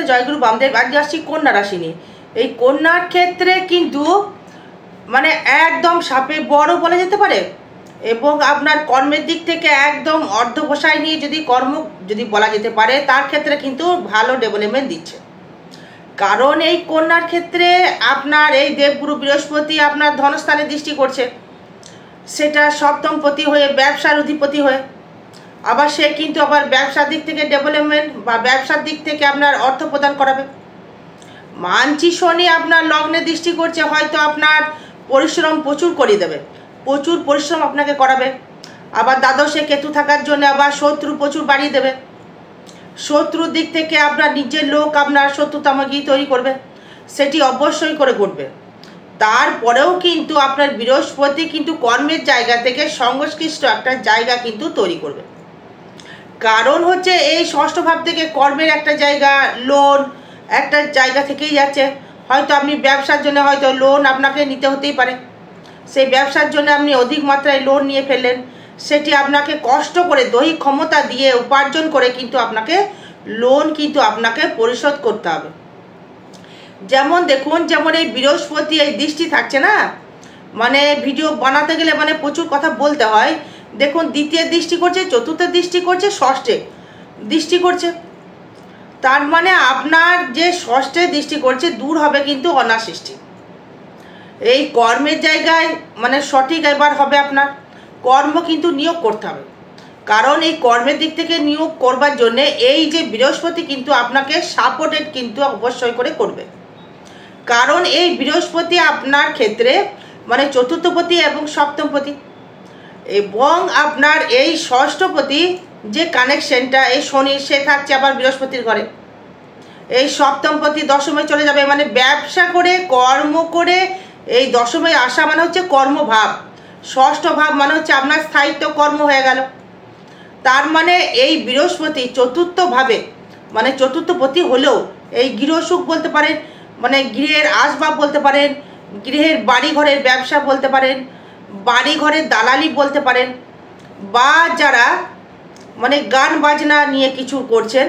জয়গুরু বামদেব। আজকে আসছি কন্যা রাশি নিয়ে। এই কন্যার ক্ষেত্রে কিন্তু মানে একদম সাপে বড় বলা যেতে পারে, এবং আপনার কর্মের দিক থেকে একদম অর্ধবসায় নিয়ে যদি কর্ম যদি বলা যেতে পারে, তার ক্ষেত্রে কিন্তু ভালো ডেভেলপমেন্ট দিচ্ছে। কারণ এই কন্যার ক্ষেত্রে আপনার এই দেবগুরু বৃহস্পতি আপনার ধনস্থানে দৃষ্টি করছে, সেটা সপ্তমপতি হয়ে ব্যবসার অধিপতি হয়ে। আবার সে কিন্তু আবার ব্যবসার দিক থেকে ডেভেলপমেন্ট বা ব্যবসার দিক থেকে আপনার অর্থ প্রদান করাবে। মানছি শনি আপনার লগ্নে দৃষ্টি করছে, হয়তো আপনার পরিশ্রম প্রচুর করিয়ে দেবে, প্রচুর পরিশ্রম আপনাকে করাবে। আবার দ্বাদশে কেতু থাকার জন্য আবার শত্রু প্রচুর বাড়িয়ে দেবে। শত্রুর দিক থেকে আপনার নিজের লোক আপনার শত্রুতামগি তৈরি করবে, সেটি অবশ্যই করে ঘটবে। তারপরেও কিন্তু আপনার বৃহস্পতি কিন্তু কর্মের জায়গা থেকে সংশ্লিষ্ট একটা জায়গা কিন্তু তৈরি করবে। কারণ হচ্ছে এই ষষ্ঠ ভাব থেকে কর্মের একটা জায়গা, লোন একটা জায়গা থেকেই যাচ্ছে। হয়তো আপনি ব্যবসার জন্য হয়তো লোন আপনাকে নিতে হতেই পারে, সেই ব্যবসার জন্য আপনি অধিক মাত্রায় লোন নিয়ে ফেললেন, সেটি আপনাকে কষ্ট করে দৈহিক ক্ষমতা দিয়ে উপার্জন করে কিন্তু আপনাকে লোন কিন্তু আপনাকে পরিশোধ করতে হবে। যেমন দেখুন, যেমন এই বৃহস্পতি এই দৃষ্টি থাকছে না, মানে ভিডিও বানাতে গেলে মানে প্রচুর কথা বলতে হয়। দেখুন, দ্বিতীয় দৃষ্টি করছে, চতুর্থ দৃষ্টি করছে, ষষ্ঠে দৃষ্টি করছে। তার মানে আপনার যে ষষ্ঠে দৃষ্টি করছে দূর হবে কিন্তু অনাসৃষ্টি। এই কর্মের জায়গায় মানে সঠিক এবার হবে আপনার কর্ম কিন্তু নিয়োগ করতে হবে। কারণ এই কর্মের দিক থেকে নিয়োগ করবার জন্যে এই যে বৃহস্পতি কিন্তু আপনাকে সাপোর্টেড কিন্তু অবশ্যই করে করবে। কারণ এই বৃহস্পতি আপনার ক্ষেত্রে মানে চতুর্থপতি এবং সপ্তমপতি, এবং আপনার এই ষষ্ঠপতি যে কানেকশনটা এই শনি, সে থাকছে আবার বৃহস্পতির ঘরে। এই সপ্তমপতি দশমে চলে যাবে, মানে ব্যবসা করে কর্ম করে এই দশমে আসা মানে হচ্ছে কর্মভাব। ষষ্ঠ ভাব মানে হচ্ছে আপনার স্থায়িত্ব কর্ম হয়ে গেল। তার মানে এই বৃহস্পতি চতুর্থ ভাবে মানে চতুর্থপতি হলেও এই গৃহসুখ বলতে পারেন, মানে গৃহের আসবাব বলতে পারেন, গৃহের বাড়ি ঘরের ব্যবসা বলতে পারেন, বাড়ি ঘরের দালালি বলতে পারেন, বা যারা মানে গান বাজনা নিয়ে কিছু করছেন,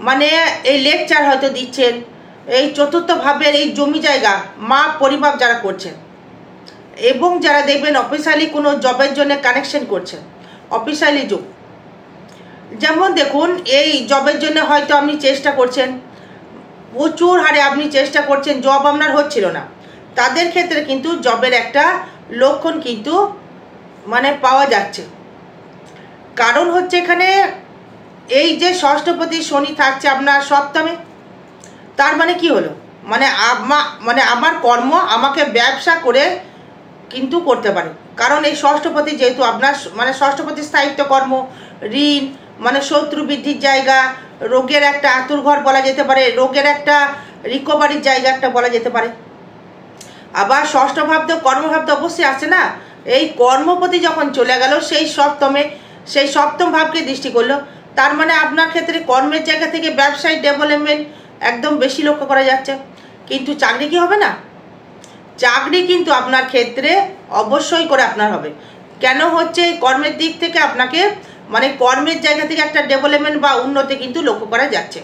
মানে এই লেকচার হয়তো দিচ্ছেন, এই চতুর্থ ভাবের এই জমি জায়গা মা পরিবার যারা করছেন, এবং যারা দেখবেন অফিসিয়ালি কোনো জবের জন্য কানেকশন করছেন, অফিসিয়ালি জব। যেমন দেখুন, এই জবের জন্য হয়তো আপনি চেষ্টা করছেন, প্রচুর হারে আপনি চেষ্টা করছেন, জব আপনার হচ্ছিল না, তাদের ক্ষেত্রে কিন্তু জবের একটা লক্ষণ কিন্তু মানে পাওয়া যাচ্ছে। কারণ হচ্ছে এখানে এই যে ষষ্ঠপতি শনি থাকছে আপনার সপ্তমে, তার মানে কি হলো, মানে আমার কর্ম আমাকে ব্যবসা করে কিন্তু করতে পারে। কারণ এই ষষ্ঠপতি যেহেতু আপনার মানে ষষ্ঠপতি স্থায়িত্ব কর্ম, ঋণ মানে শত্রু বৃদ্ধির জায়গা, রোগের একটা আতুরঘর বলা যেতে পারে, রোগের একটা রিকভারির জায়গা একটা বলা যেতে পারে। আবার ষষ্ঠ ভাব তো কর্মভাব তো অবশ্যই আছে না, এই কর্মপতি যখন চলে গেল সেই সপ্তমে, সেই সপ্তম ভাবকে দৃষ্টি করলো। তার মানে আপনার ক্ষেত্রে কর্মের জায়গা থেকে ব্যবসায়িক ডেভেলপমেন্ট একদম বেশি লক্ষ্য করা যাচ্ছে। কিন্তু চাকরি কি হবে না? চাকরি কিন্তু আপনার ক্ষেত্রে অবশ্যই করে আপনার হবে। কেন হচ্ছে, কর্মের দিক থেকে আপনাকে মানে কর্মের জায়গা থেকে একটা ডেভেলপমেন্ট বা উন্নতি কিন্তু লক্ষ্য করা যাচ্ছে,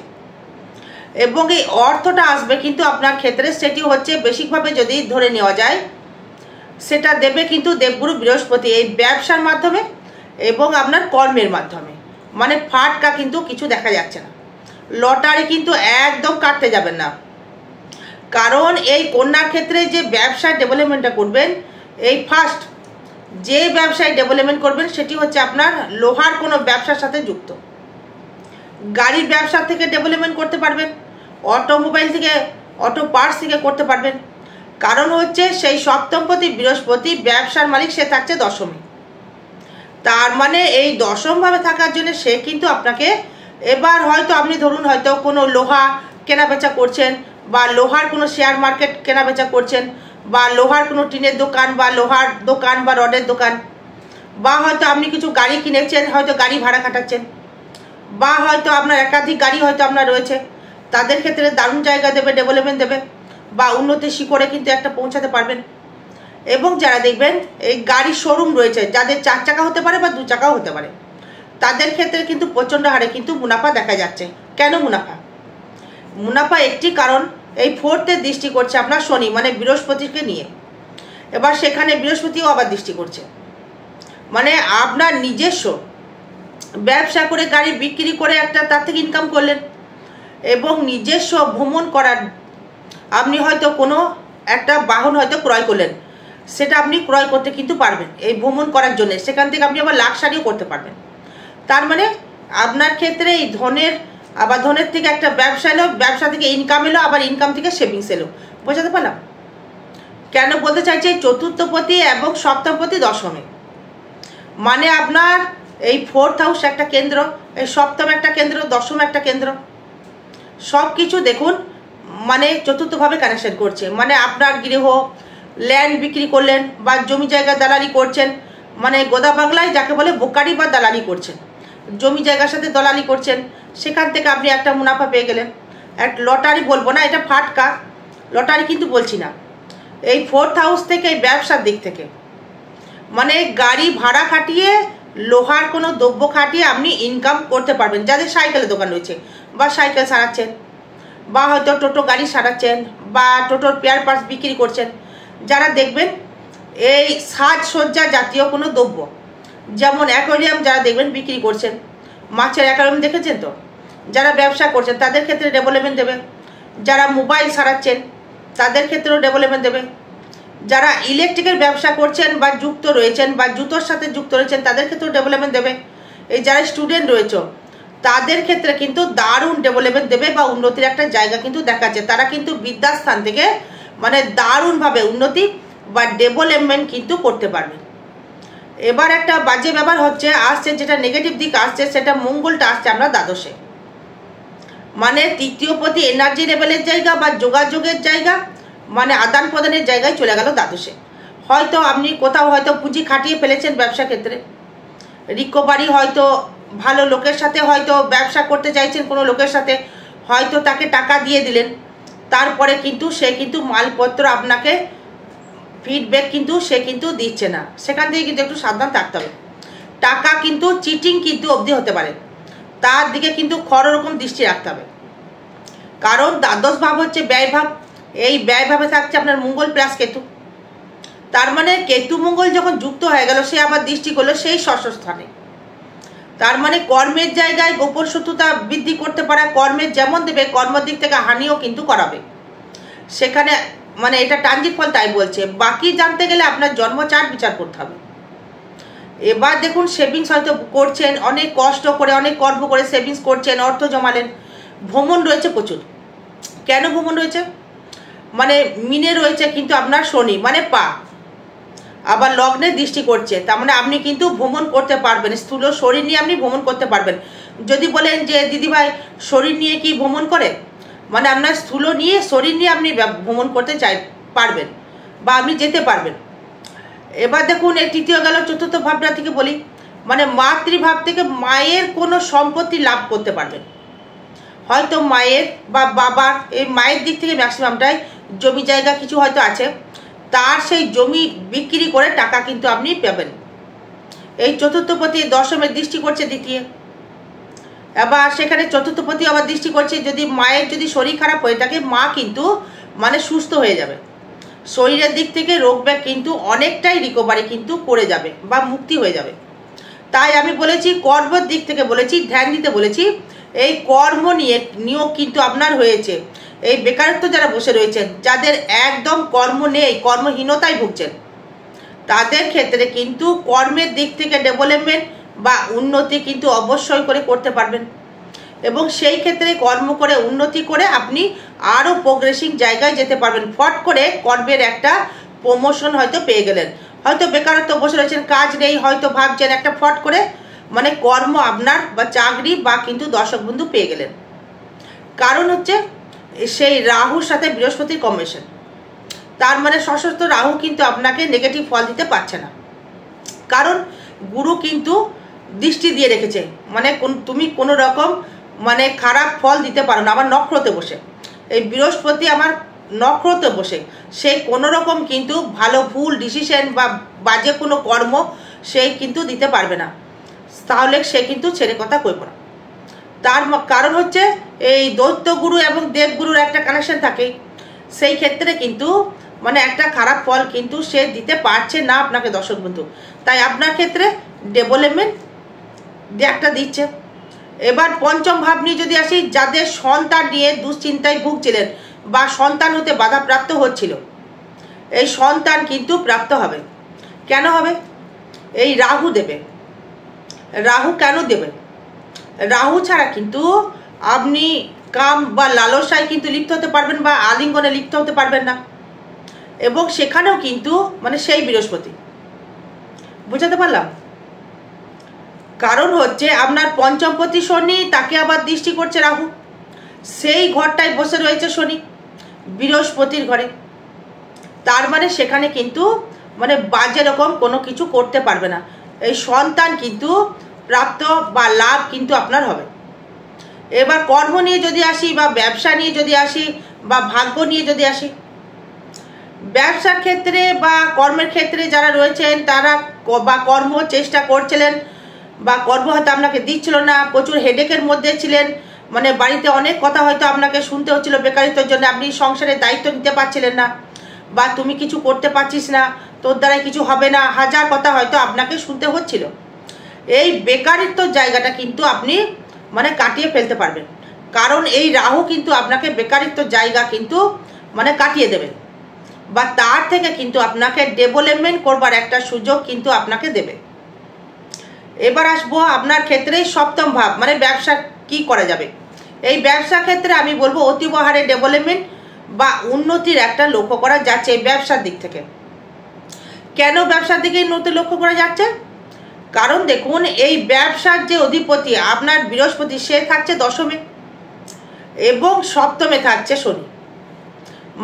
এবং এই অর্থটা আসবে কিন্তু আপনার ক্ষেত্রে, সেটি হচ্ছে বেসিকভাবে যদি ধরে নেওয়া যায় সেটা দেবে কিন্তু দেবগুরু বৃহস্পতি এই ব্যবসার মাধ্যমে এবং আপনার কর্মের মাধ্যমে। মানে ফাটকা কিন্তু কিছু দেখা যাচ্ছে না, লটারি কিন্তু একদম কাটতে যাবেন না। কারণ এই কন্যার ক্ষেত্রে যে ব্যবসায় ডেভেলপমেন্টটা করবেন, এই ফার্স্ট যে ব্যবসায় ডেভেলপমেন্ট করবেন সেটি হচ্ছে আপনার লোহার কোনো ব্যবসার সাথে যুক্ত। গাড়ির ব্যবসা থেকে ডেভেলপমেন্ট করতে পারবেন, অটোমোবাইল থেকে, অটো পার্টস থেকে করতে পারবেন। কারণ হচ্ছে সেই সপ্তমপতি বৃহস্পতি ব্যবসার মালিক, সে থাকছে দশমে। তার মানে এই দশমভাবে থাকার জন্য সে কিন্তু আপনাকে এবার হয়তো আপনি ধরুন হয়তো কোনো লোহা কেনাবেচা করছেন, বা লোহার কোনো শেয়ার মার্কেট কেনাবেচা করছেন, বা লোহার কোনো টিনের দোকান বা লোহার দোকান বা রডের দোকান, বা হয়তো আপনি কিছু গাড়ি কিনেছেন, হয়তো গাড়ি ভাড়া খাটাচ্ছেন, বা হয়তো আপনার একাধিক গাড়ি হয়তো আপনার রয়েছে, তাদের ক্ষেত্রে দারুণ জায়গা দেবে, ডেভেলপমেন্ট দেবে, বা উন্নতির শিখরে কিন্তু একটা পৌঁছাতে পারবেন। এবং যারা দেখবেন এই গাড়ির শোরুম রয়েছে, যাদের 4 চাকা হতে পারে বা 2 চাকাও হতে পারে, তাদের ক্ষেত্রে কিন্তু প্রচণ্ড হারে কিন্তু মুনাফা দেখা যাচ্ছে। কেন মুনাফা? মুনাফা একটি কারণ এই ফোর্থের দৃষ্টি করছে আপনার শনি, মানে বৃহস্পতিকে নিয়ে। এবার সেখানে বৃহস্পতিও আবার দৃষ্টি করছে, মানে আপনার নিজস্ব ব্যবসা করে গাড়ি বিক্রি করে একটা তার থেকে ইনকাম করলেন, এবং নিজস্ব ভ্রমণ করার আপনি হয়তো কোনো একটা বাহন হয়তো ক্রয় করলেন, সেটা আপনি ক্রয় করতে কিন্তু পারবেন এই ভ্রমণ করার জন্য। সেখান থেকে আপনি আবার লাক্সারিও করতে পারবেন। তার মানে আপনার ক্ষেত্রে এই ধনের থেকে একটা ব্যবসা এলো, ব্যবসা থেকে ইনকাম এলো, আবার ইনকাম থেকে সেভিংস এলো। বোঝাতে পারলাম? কেন বলতে চাইছি চতুর্থপতি এবং সপ্তমপতি দশমে, মানে আপনার এই ফোর্থ হাউস একটা কেন্দ্র, এই সপ্তম একটা কেন্দ্র, দশম একটা কেন্দ্র, সব কিছু দেখুন মানে চতুর্থভাবে কানেকশন করছে। মানে আপনার গৃহ ল্যান্ড বিক্রি করলেন বা জমি জায়গা দালালি করছেন, মানে গোদা বাংলায় যাকে বলে বোকারি বা দালালি করছেন, জমি জায়গার সাথে দলালি করছেন, সেখান থেকে আপনি একটা মুনাফা পেয়ে গেলেন। এক লটারি বলবো না, এটা ফাটকা, লটারি কিন্তু বলছি না। এই ফোর্থ হাউস থেকে এই ব্যবসার দিক থেকে মানে গাড়ি ভাড়া খাটিয়ে লোহার কোনো দ্রব্য খাটিয়ে আপনি ইনকাম করতে পারবেন। যাদের সাইকেলের দোকান রয়েছে বা সাইকেল সারাচ্ছেন, বা হয়তো টোটো গাড়ি সারাচ্ছেন, বা টোটোর পেয়ার পার্টস বিক্রি করছেন, যারা দেখবেন এই সাজসজ্জা জাতীয় কোনো দ্রব্য, যেমন অ্যাকোয়ারিয়াম যারা দেখবেন বিক্রি করছেন, মাছের অ্যাকোয়ারিয়াম দেখেছেন তো, যারা ব্যবসা করছেন তাদের ক্ষেত্রে ডেভেলপমেন্ট দেবে। যারা মোবাইল সারাচ্ছেন তাদের ক্ষেত্রেও ডেভেলপমেন্ট দেবে। যারা ইলেকট্রিকের ব্যবসা করছেন বা যুক্ত রয়েছেন বা জুতোর সাথে যুক্ত রয়েছেন তাদের ক্ষেত্রেও ডেভেলপমেন্ট দেবে। এই যারা স্টুডেন্ট রয়েছে তাদের ক্ষেত্রে কিন্তু দারুণ ডেভেলপমেন্ট দেবে বা উন্নতির একটা জায়গা কিন্তু দেখাচ্ছে। তারা কিন্তু বিদ্যাস্থান থেকে মানে দারুণভাবে উন্নতি বা ডেভেলপমেন্ট কিন্তু করতে পারবে। এবার একটা বাজে ব্যাপার হচ্ছে আসছে, যেটা নেগেটিভ দিক আসছে, সেটা মঙ্গলটা আসছে আমরা দ্বাদশে, মানে তৃতীয়পতি এনার্জি লেভেলের জায়গা বা যোগাযোগের জায়গা, মানে আদান প্রদানের জায়গায় চলে গেল দ্বাদশে। হয়তো আপনি কোথাও হয়তো পুঁজি খাটিয়ে ফেলেছেন ব্যবসা ক্ষেত্রে, রিকভারি হয়তো ভালো লোকের সাথে হয়তো ব্যবসা করতে চাইছেন, কোনো লোকের সাথে হয়তো তাকে টাকা দিয়ে দিলেন, তারপরে কিন্তু সে কিন্তু মালপত্র আপনাকে ফিডব্যাক কিন্তু সে কিন্তু দিচ্ছে না। সেখান থেকে কিন্তু একটু সাবধান থাকতে হবে। টাকা কিন্তু চিটিং কিন্তু অবধি হতে পারে, তার দিকে কিন্তু রকম দৃষ্টি রাখতে হবে। কারণ দ্বাদশ ভাব হচ্ছে ব্যয় ভাব, এই ব্যয় ভাবে থাকছে আপনার মঙ্গল প্লাস কেতু। তার মানে কেতু মঙ্গল যখন যুক্ত হয়ে গেল, সে আবার দৃষ্টি করলো সেই ষষ্ঠ স্থানে। তার মানে কর্মের জায়গায় গোপন শত্রুতা বৃদ্ধি করতে পারা, কর্মের যেমন দেবে কর্মের দিক থেকে হানিও কিন্তু করাবে। সেখানে মানে এটা ট্রানজিট ফল তাই বলছে। বাকি জানতে গেলে আপনার জন্ম চার্ট বিচার করতে হবে। এবার দেখুন সেভিংস হয়তো করছেন, অনেক কষ্ট করে অনেক কর্ম করে সেভিংস করছেন, অর্থ জমালেন। ভ্রমণ রয়েছে প্রচুর। কেন ভ্রমণ রয়েছে? মানে মিনে রয়েছে কিন্তু আপনার শনি, মানে পা আবার লগ্নে দৃষ্টি করছে। তার মানে আপনি কিন্তু ভ্রমণ করতে পারবেন, স্থূল শরীর নিয়ে আপনি ভ্রমণ করতে পারবেন। যদি বলেন যে দিদিভাই শরীর নিয়ে কি ভ্রমণ করে, মানে আপনার স্থূল নিয়ে শরীর নিয়ে আপনি ভ্রমণ করতে পারবেন বা আপনি যেতে পারবেন। এবার দেখুন এই তৃতীয় গেল, চতুর্থ ভাবটা থেকে বলি, মানে মাতৃভাব থেকে মায়ের কোনো সম্পত্তি লাভ করতে পারবেন। হয়তো মায়ের বা বাবার, এই মায়ের দিক থেকে ম্যাক্সিমামটাই জমি জায়গা কিছু হয়তো আছে, তার সেই জমি বিক্রি করে টাকা কিন্তু আপনি পাবেন। এই চতুর্থপতি দশমের দৃষ্টি করছে দ্বিতীয়, এবার সেখানে চতুর্থপতি আবার দৃষ্টি করছে। যদি মায়ের যদি শরীর খারাপ হয়ে থাকে, মা কিন্তু মানে সুস্থ হয়ে যাবে, শরীরের দিক থেকে রোগ ব্যাগ কিন্তু অনেকটাই রিকভারি কিন্তু করে যাবে বা মুক্তি হয়ে যাবে। তাই আমি বলেছি কর্মের দিক থেকে বলেছি, ধ্যান দিতে বলেছি। এই কর্ম নিয়ে নিয়োগ কিন্তু আপনার হয়েছে। এই বেকারত্ব যারা বসে রয়েছেন, যাদের একদম কর্ম নেই, কর্মহীনতায় ভুগছেন, তাদের ক্ষেত্রে কিন্তু কর্মের দিক থেকে ডেভেলপমেন্ট বা উন্নতি কিন্তু অবশ্যই করে করতে পারবেন। এবং সেই ক্ষেত্রে কর্ম করে উন্নতি করে আপনি আরও প্রোগ্রেসিং জায়গায় যেতে পারবেন। ফট করে কর্মের একটা প্রমোশন হয়তো পেয়ে গেলেন। হয়তো বেকারত্ব বসে রয়েছেন, কাজ নেই, হয়তো ভাবছেন একটা ফট করে মানে কর্ম আপনার বা চাকরি বা কিন্তু দর্শক বন্ধু পেয়ে গেলেন। কারণ হচ্ছে সেই রাহুর সাথে বৃহস্পতির কম্বিনেশন। তার মানে সশস্ত্র রাহু কিন্তু আপনাকে নেগেটিভ ফল দিতে পারছে না, কারণ গুরু কিন্তু দৃষ্টি দিয়ে রেখেছে। মানে তুমি কোনো রকম মানে খারাপ ফল দিতে পারো না। আমার নক্ষত্রে বসে এই বৃহস্পতি আমার নক্ষত্রে বসে সে কোনো রকম কিন্তু ভালো ভুল ডিসিশন বা বাজে কোনো কর্ম সে কিন্তু দিতে পারবে না, তাহলে সে কিন্তু ছেড়ে কথা কইব না। তার কারণ হচ্ছে এই দৈত্যগুরু এবং দেবগুরুর একটা কানেকশন থাকে, সেই ক্ষেত্রে কিন্তু মানে একটা খারাপ ফল কিন্তু সে দিতে পারছে না আপনাকে দর্শক বন্ধু। তাই আপনার ক্ষেত্রে ডেভেলপমেন্ট একটা দিচ্ছে। এবার পঞ্চম ভাব নিয়ে যদি আসি, যাদের সন্তান নিয়ে দুশ্চিন্তায় ভুগছিলেন বা সন্তান হতে বাধাপ্রাপ্ত হচ্ছিল, এই সন্তান কিন্তু প্রাপ্ত হবে। কেন হবে? এই রাহু দেবে। রাহু কেন দেবে? রাহু ছাড়া কিন্তু আপনি কাম বা লালসায় কিন্তু লিপ্ত হতে পারবেন বা আলিঙ্গনে লিপ্ত হতে পারবেন না। এবং সেখানেও কিন্তু মানে সেই বৃহস্পতি, বুঝাতে পারলাম? কারণ হচ্ছে আপনার পঞ্চমপতি শনি, তাকে আবার দৃষ্টি করছে রাহু, সেই ঘরটায় বসে রয়েছে শনি বৃহস্পতির ঘরে। তার মানে সেখানে কিন্তু মানে বাজে রকম কোনো কিছু করতে পারবে না। এই সন্তান কিন্তু প্রাপ্ত বা লাভ কিন্তু আপনার হবে। এবার কর্ম নিয়ে যদি আসি বা ব্যবসা নিয়ে যদি আসি বা ভাগ্য নিয়ে যদি আসি, ব্যবসার ক্ষেত্রে বা কর্মের ক্ষেত্রে যারা রয়েছেন তারা বা কর্ম চেষ্টা করছিলেন বা কর্ম হয়তো আপনাকে দিচ্ছিল না, প্রচুর হেডেকের মধ্যে ছিলেন, মানে বাড়িতে অনেক কথা হয়তো আপনাকে শুনতে হচ্ছিল বেকারিত্বের জন্য, আপনি সংসারের দায়িত্ব নিতে পারছিলেন না, বা তুমি কিছু করতে পারছিস না, তোর দ্বারা কিছু হবে না, হাজার কথা হয়তো আপনাকে শুনতে হচ্ছিল। এই বেকারিত্বর জায়গাটা কিন্তু আপনি মানে কাটিয়ে ফেলতে পারবেন, কারণ এই রাহু কিন্তু আপনাকে বেকারিত্বর জায়গা কিন্তু মানে কাটিয়ে দেবেন, বা তার থেকে কিন্তু আপনাকে ডেভেলপমেন্ট করবার একটা সুযোগ কিন্তু আপনাকে দেবে। এবার আসবো আপনার ক্ষেত্রে সপ্তম ভাব, মানে ব্যবসা কি করা যাবে। এই ব্যবসা ক্ষেত্রে আমি বলবো অতীব হারে ডেভেলপমেন্ট বা উন্নতির একটা লক্ষ্য করা যাচ্ছে এই ব্যবসার দিক থেকে। কেন ব্যবসার দিকে উন্নতি লক্ষ্য করা যাচ্ছে? কারণ দেখুন, এই ব্যবসার যে অধিপতি আপনার বৃহস্পতি, সে থাকছে দশমে এবং সপ্তমে থাকছে শনি।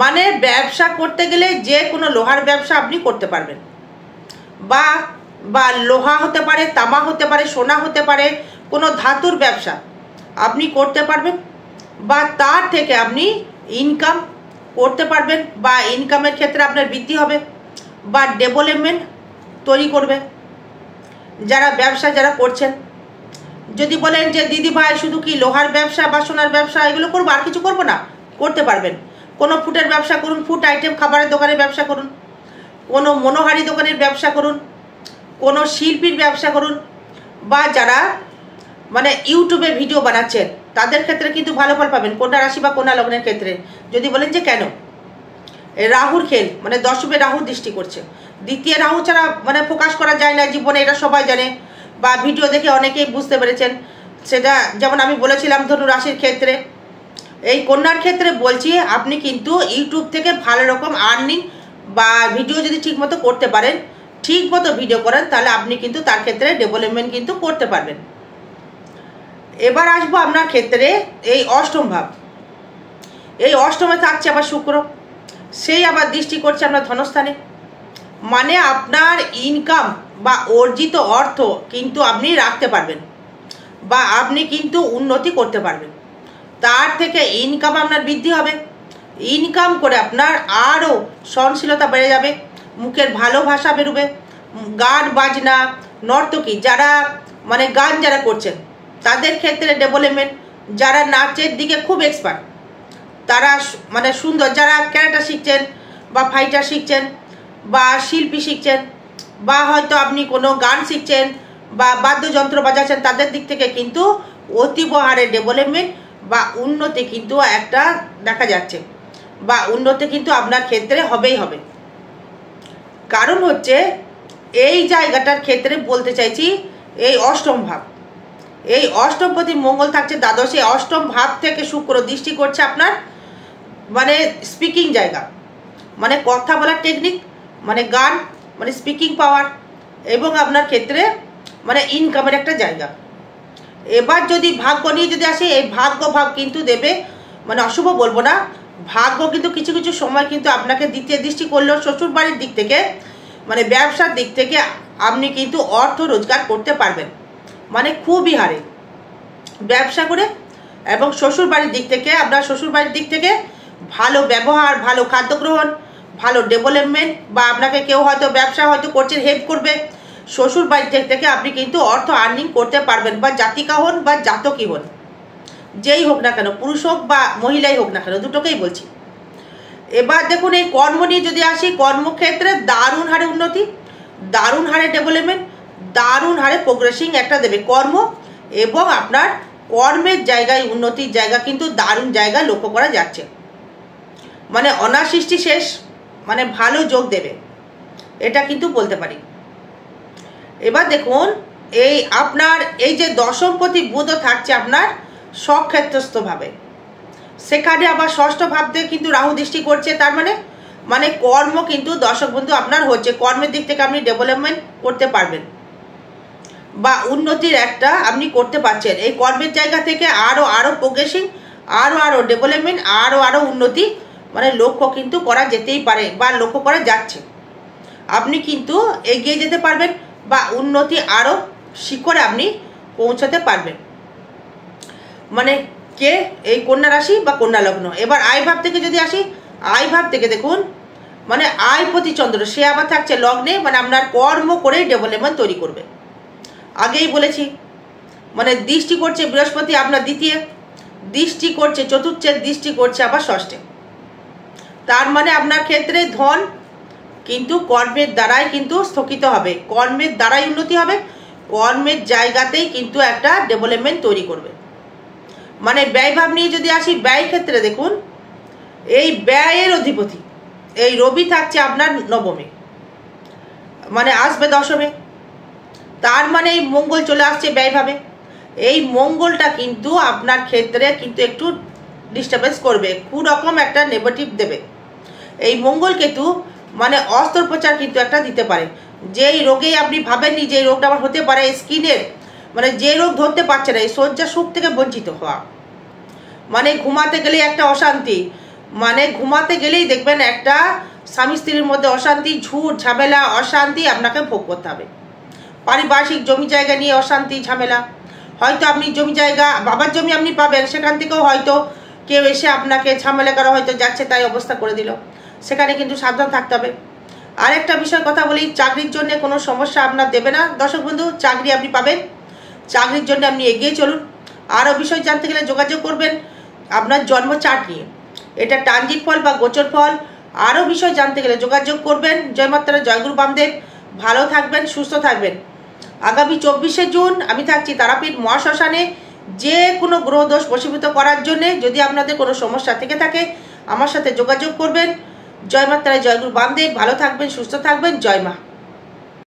মানে ব্যবসা করতে গেলে যে কোনো লোহার ব্যবসা আপনি করতে পারবেন, বা বা লোহা হতে পারে, তামা হতে পারে, সোনা হতে পারে, কোনো ধাতুর ব্যবসা আপনি করতে পারবেন, বা তার থেকে আপনি ইনকাম করতে পারবেন, বা ইনকামের ক্ষেত্রে আপনার বৃদ্ধি হবে বা ডেভেলপমেন্ট তৈরি করবে। যারা ব্যবসা যারা করছেন, যদি বলেন যে দিদি ভাই শুধু কি লোহার ব্যবসা বা সোনার ব্যবসা এগুলো করবো আর কিছু করবো না, করতে পারবেন। কোনো ফুডের ব্যবসা করুন, ফুড আইটেম খাবারের দোকানের ব্যবসা করুন, কোনো মনোহারি দোকানের ব্যবসা করুন, কোনো শিল্পীর ব্যবসা করুন, বা যারা মানে ইউটিউবে ভিডিও বানাচ্ছেন তাদের ক্ষেত্রে কিন্তু ভালো ফল পাবেন। কন্যা রাশি বা কন্যা লগ্নের ক্ষেত্রে যদি বলেন যে কেন, রাহুর খেল, মানে দশমে রাহু দৃষ্টি করছে, দ্বিতীয় রাহু ছাড়া মানে প্রকাশ করা যায় না জীবনে, এটা সবাই জানে বা ভিডিও দেখে অনেকেই বুঝতে পেরেছেন। সেটা যেমন আমি বলেছিলাম ধনু রাশির ক্ষেত্রে, এই কন্যার ক্ষেত্রে বলছি আপনি কিন্তু ইউটিউব থেকে ভালো রকম আর্নিং বা ভিডিও যদি ঠিকমতো করতে পারেন, ঠিকমতো ভিডিও করেন, তাহলে আপনি কিন্তু তার ক্ষেত্রে ডেভেলপমেন্ট কিন্তু করতে পারবেন। এবার আসবো আপনার ক্ষেত্রে এই অষ্টম ভাব। এই অষ্টমে থাকছে আবার শুক্র, সেই আবার দৃষ্টি করছে আপনার ধনস্থানে। মানে আপনার ইনকাম বা অর্জিত অর্থ কিন্তু আপনি রাখতে পারবেন বা আপনি কিন্তু উন্নতি করতে পারবেন, তার থেকে ইনকাম আপনার বৃদ্ধি হবে। ইনকাম করে আপনার আরও সহনশীলতা বেড়ে যাবে, মুখের ভালো ভাষা বেরোবে, গান বাজনা নর্তকী যারা মানে গান যারা করছেন তাদের ক্ষেত্রে ডেভেলপমেন্ট, যারা নাচের দিকে খুব এক্সপার্ট তারা মানে সুন্দর, যারা ক্যারেক্টার শিখছেন বা ফাইটার শিখছেন বা শিল্পী শিখছেন, বা হয়তো আপনি কোনো গান শিখছেন বা বাদ্যযন্ত্র বাজাচ্ছেন, তাদের দিক থেকে কিন্তু অতীব হারে ডেভেলপমেন্ট বা উন্নতি কিন্তু একটা দেখা যাচ্ছে, বা উন্নতি কিন্তু আপনার ক্ষেত্রে হবেই হবে। কারণ হচ্ছে এই জায়গাটার ক্ষেত্রে বলতে চাইছি এই অষ্টম ভাব, এই অষ্টমপতি মঙ্গল থাকছে দ্বাদশে, অষ্টম ভাব থেকে শুক্র দৃষ্টি করছে আপনার মানে স্পিকিং জায়গা, মানে কথা বলার টেকনিক, মানে গান, মানে স্পিকিং পাওয়ার, এবং আপনার ক্ষেত্রে মানে ইনকামের একটা জায়গা। এবার যদি ভাগ্য নিয়ে যদি আসে, এই ভাগ্য ভাব কিন্তু দেবে, মানে অশুভ বলবো না, ভাগ্য কিন্তু কিছু কিছু সময় কিন্তু আপনাকে দ্বিতীয় দৃষ্টি করলেও শ্বশুর বাড়ির দিক থেকে মানে ব্যবসার দিক থেকে আপনি কিন্তু অর্থ রোজগার করতে পারবেন, মানে খুবই হারে ব্যবসা করে। এবং শ্বশুর বাড়ির দিক থেকে আপনার শ্বশুর বাড়ির দিক থেকে ভালো ব্যবহার, ভালো খাদ্য গ্রহণ, ভালো ডেভেলপমেন্ট, বা আপনাকে কেউ হয়তো ব্যবসা হয়তো করছেন হেল্প করবে, শ্বশুর বাড়ির থেকে আপনি কিন্তু অর্থ আর্নিং করতে পারবেন, বা জাতিকা হন বা জাতকই হন। যেই হোক না কেন, পুরুষ হোক বা মহিলাই হোক না কেন, দুটোকেই বলছি। এবার দেখুন এই কর্ম নিয়ে যদি আসি, কর্মক্ষেত্রে দারুণ হারে উন্নতি, দারুণ হারে ডেভেলপমেন্ট, দারুণ হারে প্রোগ্রেসিং একটা দেবে কর্ম, এবং আপনার কর্মের জায়গায় উন্নতির জায়গা কিন্তু দারুণ জায়গা লক্ষ্য করা যাচ্ছে। মানে অনাসৃষ্টি শেষ, মানে ভালো যোগ দেবে, এটা কিন্তু বলতে পারি। এবার দেখুন এই আপনার এই যে দশমপতি বুধও থাকছে আপনার স্বক্ষেত্রস্থভাবে, সেখানে আবার ষষ্ঠ ভাবতে কিন্তু রাহু দৃষ্টি করছে, তার মানে কর্ম কিন্তু দর্শক বন্ধু আপনার হচ্ছে, কর্মের দিক থেকে আপনি ডেভেলপমেন্ট করতে পারবেন বা উন্নতির একটা আপনি করতে পারছেন। এই কর্মের জায়গা থেকে আরও প্রোগ্রেসিং, আরও ডেভেলপমেন্ট, আরও উন্নতি মানে লক্ষ্য কিন্তু করা যেতেই পারে বা লক্ষ্য করা যাচ্ছে। আপনি কিন্তু এগিয়ে যেতে পারবেন বা উন্নতি আরও শিখরে আপনি পৌঁছাতে পারবেন। মানে কে এই কন্যা রাশি বা কন্যা লগ্ন। এবার আয় ভাব থেকে যদি আসি, আয় ভাব থেকে দেখুন মানে আয় প্রতি চন্দ্র, সে আবার থাকছে লগ্নে, মানে আপনার কর্ম করেই ডেভেলপমেন্ট তৈরি করবে। আগেই বলেছি মানে দৃষ্টি করছে বৃহস্পতি আপনার দ্বিতীয়, দৃষ্টি করছে চতুর্থে, দৃষ্টি করছে আবার ষষ্ঠে, তার মানে আপনার ক্ষেত্রে ধন কিন্তু কর্মের দ্বারাই কিন্তু স্থগিত হবে, কর্মের দ্বারাই উন্নতি হবে, কর্মের জায়গাতেই কিন্তু একটা ডেভেলপমেন্ট তৈরি করবে। মানে ব্যয়ভাব নিয়ে যদি আসি, ব্যয় ক্ষেত্রে দেখুন এই ব্যয়ের অধিপতি এই রবি থাকছে আপনার নবমে, মানে আসবে দশমে, তার মানে এই মঙ্গল চলে আসছে ব্যয়ভাবে। এই মঙ্গলটা কিন্তু আপনার ক্ষেত্রে কিন্তু একটু ডিস্টার্বেন্স করবে, খুব রকম একটা নেগেটিভ দেবে। এই মঙ্গল কেতু মানে অস্ত্রোপচার কিন্তু একটা দিতে পারে, যেই রোগেই আপনি ভাবেননি যে এই রোগটা আমার হতে পারে, স্কিনের মানে যে রোগ ধরতে পারছে না, এই শয্যা সুখ থেকে বঞ্চিত হওয়া, মানে ঘুমাতে গেলেই একটা অশান্তি, মানে ঘুমাতে গেলেই দেখবেন একটা স্বামী স্ত্রীর মধ্যে অশান্তি, ঝুট ঝামেলা অশান্তি আপনাকে ভোগ করতে হবে। পারিপার্শ্বিক জমি জায়গা নিয়ে অশান্তি ঝামেলা, হয়তো আপনি জমি জায়গা বাবার জমি আপনি পাবেন, সেখান থেকেও হয়তো কেউ এসে আপনাকে ঝামেলা করা হয়তো যাচ্ছে তাই অবস্থা করে দিল, সেখানে কিন্তু সাবধান থাকতে হবে। আরেকটা বিষয় কথা বলি, চাকরির জন্য কোনো সমস্যা আপনার দেবে না দর্শক বন্ধু, চাকরি আপনি পাবেন, চাকরির জন্য আপনি এগিয়ে চলুন। আরও বিষয় জানতে গেলে যোগাযোগ করবেন আপনার জন্ম চার্ট নিয়ে, এটা ট্রানজিট ফল বা গোচর ফল। আরও বিষয় জানতে গেলে যোগাযোগ করবেন। জয় মাতারা, জয়গুরু বামদেব। ভালো থাকবেন, সুস্থ থাকবেন। আগামী 24শে জুন আমি থাকছি তারাপীঠ মহাশ্মশানে, যে কোনো গ্রহদোষ বশীভূত করার জন্যে। যদি আপনাদের কোনো সমস্যা থেকে থাকে আমার সাথে যোগাযোগ করবেন। জয় মাতারা, জয়গুরু বামদেব। ভালো থাকবেন, সুস্থ থাকবেন। জয় মা।